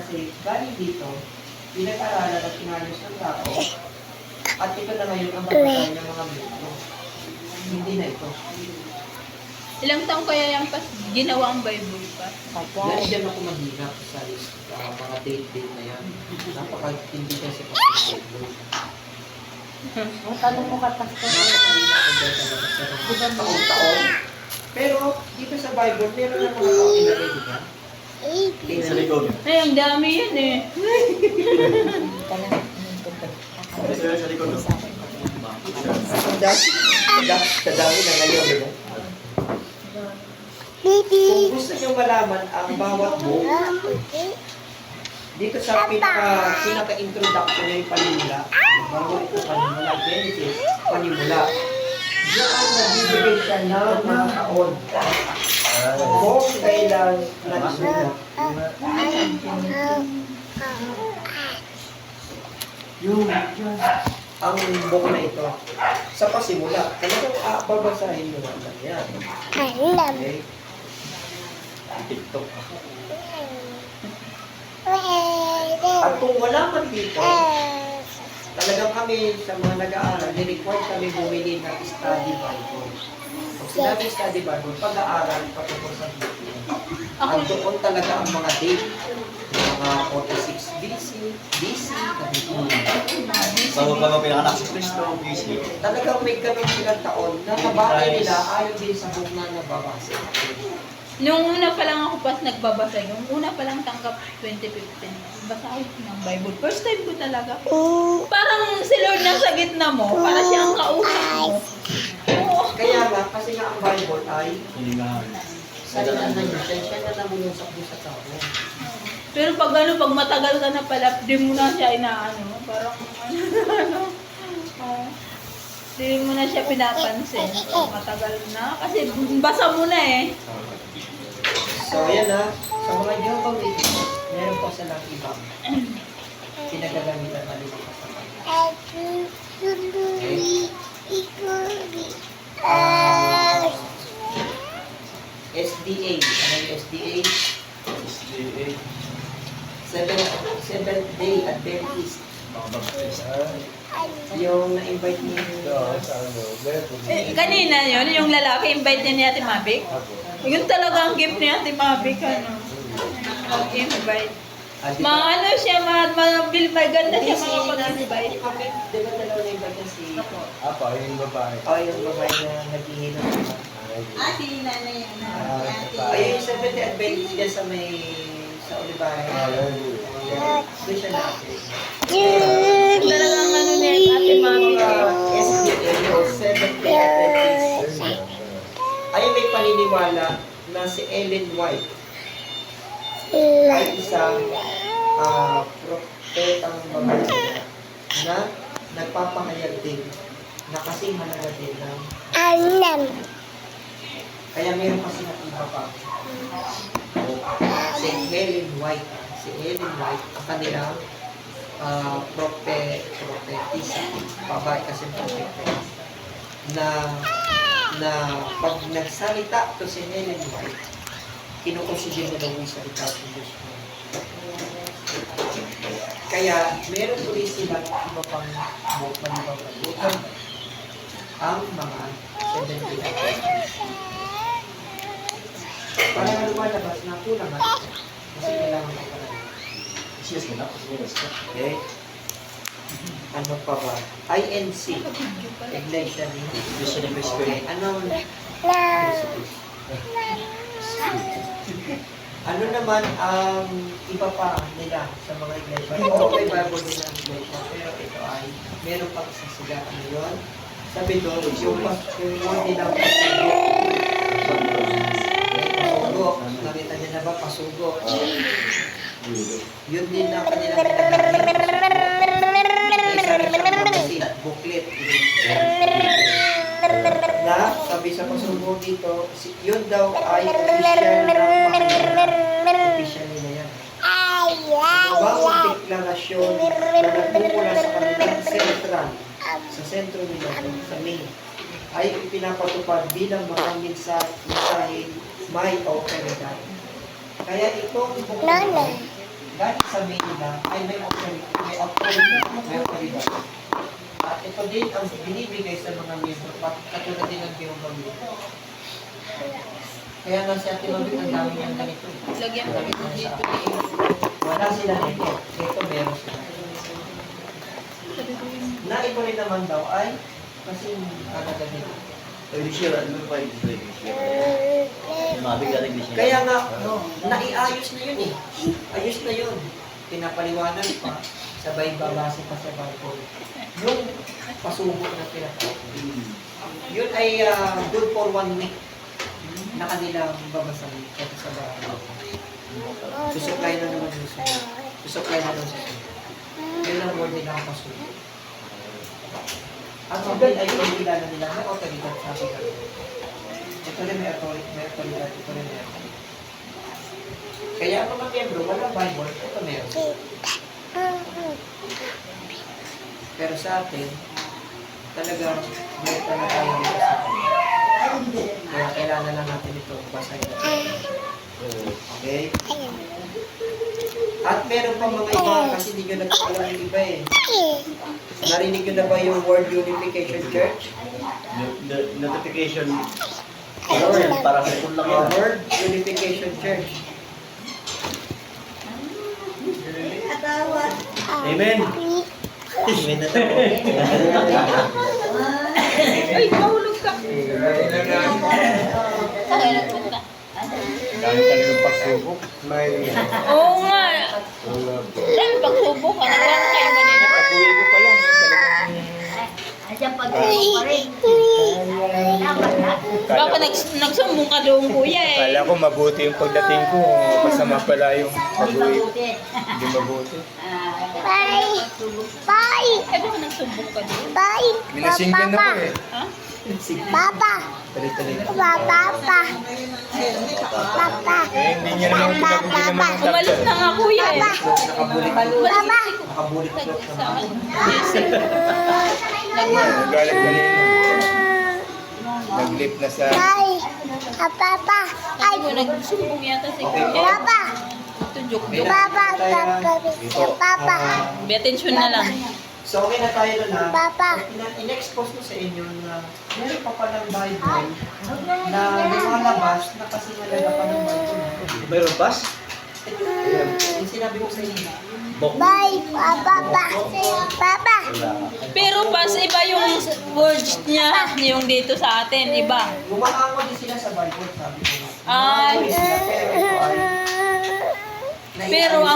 kasi galing dito, pinag-aralan at pinayos ng tao, at ito na ngayon ang batasay ng mga Biblo. Hindi na ito. Ilang taong kaya yung pas ginawa ang Bible pa? Nandiyan ako mahirap sa mga date na yan. Napaka-hindi kasi Pastor Pedro. Ang tanong mo ka, Pastor. Napaka-hirap ko dyan talaga sa mga taon-taon. Pero dito sa Bible, meron na mga tao pinagay, di ba? Sa likod. Ay, ang dami yan eh. Sa likod. Sa dami na ngayon, di ba? Kung gusto nyo malaman ang bawat book, dito sa pinaka-introduction na yung panimula, bago ito panimula, Genesis, panimula, diyan nagbibigay siya ng mga taon. Kung kailan nagsulat. Yun. Ang book na ito. Sa pasimula, talagang babasahin mo lang yan. Okay? TikTok. At kung wala man dito, talagang kami sa mga nag-aaral, ni-require kami bumili ng study Bible. Pag sinabi study Bible, pag-aaral patungkol sa Biblia. At doon talaga ang mga date, mga 46 BC, Bago pa mo pinanganak si Kristo, BC. talagang may ganun silang taon na nabati nila ayon din sa buong na nababasa. Nung una pa lang ako pas nagbabasa, yung una pa lang tanggap 2015, basa ako ng Bible. First time ko talaga. Parang si Lord nasa gitna mo, para siyang kausap mo. Oo. Kaya nga, kasi nga ang Bible ay Hilingahan. salita na Diyos, siya na namulusap mo sa tao. Pero pag pag matagal ka na pala, di mo na siya inaano, parang ano, di mo na siya pinapansin. Pag matagal na, kasi basa mo na eh. So, ayan na. Sa mga Jehovah Witness, meron po silang ibang pinagagamitan na dito sa kanila. SDA. Ano yung SDA? SDA. Seventh Day Adventist. Mga baptist. Yung na-invite niyo. Kanina yun, yung lalaki, invite niya ni Ate Mabik. Yun talaga ang gift ni Ate Mabik, ano. Mag-invite. Maano siya, maganda siya mga pag-invite. Di ba dalawa na-invite niya si... Apa, yung babae. Yung babae na naghihilot naman. Si nanay yan. Ayun yung Seventh Day Adventist dyan sa may... sa Olivares. Doon siya na-update. Talagang ano niya, Ate Mabik. SDA o Seventh Day Adventist. Ay may paniniwala na si Ellen White ay isang propetang babae na nagpapahayag din na kasing halaga din ng kaya meron kasi na iba pa. Si Ellen White, ang kanilang propetisa, babae kasi propetisa, na pag nagsalita to si Ellen White, kinukonsider na daw yung salita ng Diyos mo. Kaya, meron ulit sila iba pang panibang ang mga 70 para lumalabas na kulang kasi kailangan ng parang. Yes, mo na. Okay? Ano pa ba? INC. Iglesia ni Vision of Okay. Ano naman ang iba pa nila sa mga iglesia? Oo, may Bible din ang iglesia, pero ito ay meron pang sasila. Ano yun? Sabi doon, yung word nilang pasugok. Nakita niyo na ba pasugok? Yun din ang kanilang pinagagawin. Booklet. Na, sabi sa pasugok dito, yun daw ay official nila yan. Bawat deklarasyon na nagmumula sa kanilang sentral, sa sentro nila, sa main, ay pinapatupad bilang mga mensahe may autoridad. Kaya itong bukod galing sa Manila ay may authority. At ito din ang binibigay sa mga miyembro, katulad din ng Biobagyo. Kaya nga si Ate Mabit, ang dami niyang ganito. Lagyan ko rin dito eh. Wala sila nito. Ito meron sila. Na ito rin naman daw ay kasi talaga dito. Pwede siya, ano ba yung pwede siya? Mabigaling din siya. Kaya nga, naiayos na yun eh. Ayos na yun. Pinapaliwanag pa, sabay babase pa sa Bible. Yung pasubok na pinapaliwanag. Yun ay good for 1 week na kanilang babasahin kasi sa Bible. Susuklay na naman yung susunod. Susuklay na naman susunod. Yun ang word nila ang pasubok. Ang mabay ay kilala nila na autoridad sa ating kanila. Ito rin may autoridad, ito rin may autoridad. Kaya ang mga miyembro, walang Bible, ito meron. Pero sa atin, talagang meron na tayo dito sa atin. Kaya kailangan lang natin ito basahin natin. Okay? At meron pa mga iba, kasi hindi nyo nagpapala yung iba eh. Narinig nyo na ba yung World Unification Church? Notification. Word, para sa ito lang yan. World Unification Church. Amen. Amen na tayo. Ay, mahulog ka. Ay, nagpunta. Dahil talagang pagsubok, may Oo nga. Dahil pagsubok, nagwala kayo kanina. pag-uwi ko pa lang, talagang Ayan pag-uwi pa rin. Baka nagsumbong ka doon, kuya eh. kala ko mabuti yung pagdating ko, masama pala yung Hindi pag-uwi. mabuti. Hindi mabuti. Eh, baka nagsumbong ka doon. Minasinggan ako eh. Ha? Talit-talit. Eh, hindi niya naman hindi naman ang Umalis na nga, kuya eh. Nakabulit. Nakabulit clock naman. Nagalit kanina. Nag-lip na sa... Sabi mo, nagsumbong yata si kuya. Ito, joke May joke. Be attention na lang. So, okay na tayo na in-expose ko sa inyo na meron pa palang Bible na lumalabas na kasi nalalapan ng Bible. Mayroon pas? Yung sinabi ko sa inyo. Pero pas iba yung words niya, yung dito sa atin, iba. Gumahango din sila sa Bible, sabi ko. Ay. Pero ito ay Pero ang